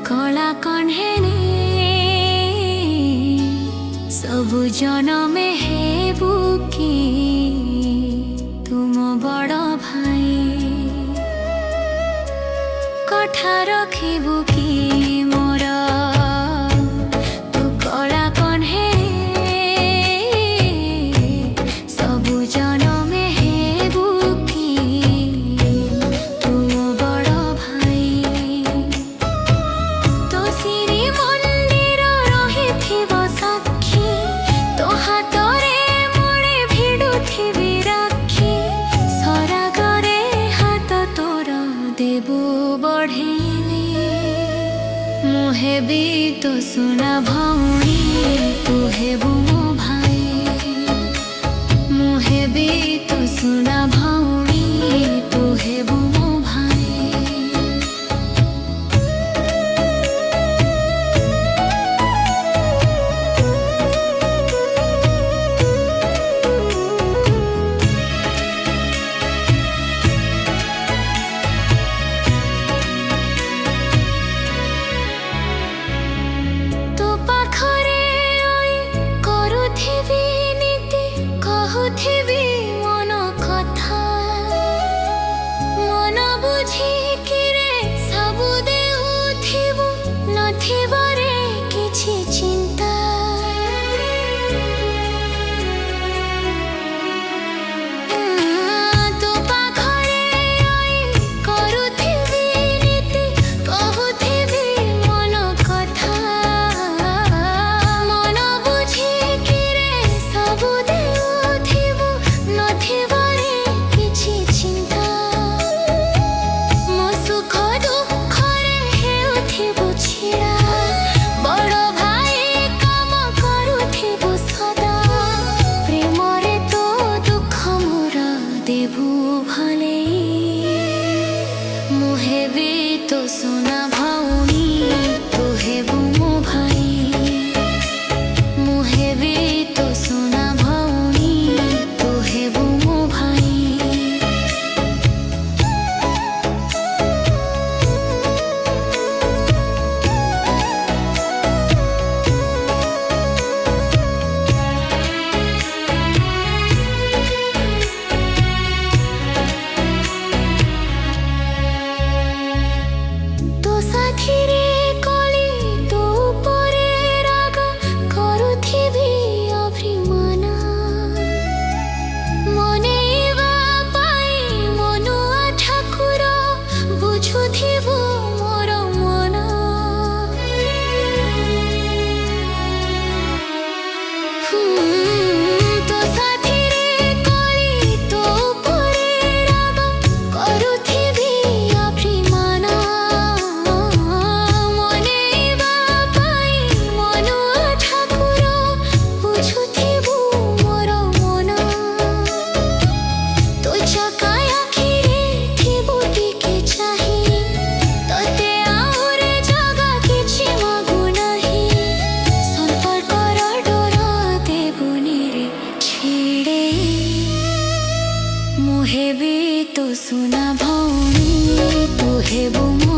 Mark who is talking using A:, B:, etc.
A: कला कण्हेने सबु जनमे हेबु कि तुम बड़ भाई कथा रखिबु कि मोर तू कला कण्हेने सबु जनमे हेबु कि तुम बड़ भाई तो श्री मंदिर रहिथिब साक्षी तो हातरे मोरे भिडुथिबि राखी सरागरे हाथ तोर देबु बढ़ेले मु हेबि तो सुना भौणी तू हेबु मो भाई मु हेबि तो सुना भौणी तू हेबु मो भाई तो पाखरे आई करुथिबि नीति कहुथिबि मन कथा मन बुझी किरे सबु देउथिबु नथिबरे किछि चिंता तो पाखरे आई करुथिबि नीति कहुथिबि मन कथा मन बुझी किरे सबु देउथिबु नथिबरे किछि चिंता मो सुख दुखरे हेउथिबु छिड़ा बड़ भाई काम करुथिबु सदा प्रेमरे तो दुख मोर देबु भले मु हेबि तो सुना भौणी तू हेबु मो भाई मु हेबि तो सुना भौणी तू हेबु मो भाई तो साथीरे कली तो परे राग करुथिबि अभिमान मनेइबा पाई मनुआ ठाकुर बुझुथिबु मोर मन तो साथीरे कली तो परे राग करुथिबि अभिमान मनेइबा पाई मनुआ ठाकुर बुझुथिबु मोर मन तो चकाय आखिरे थिबु टिके चाहि तते आउरे जगा किछि मागु नाही संपर्कर डोर देबुनि रे छिड़े मु हेबि तो सुना भौणी तू हेबु मो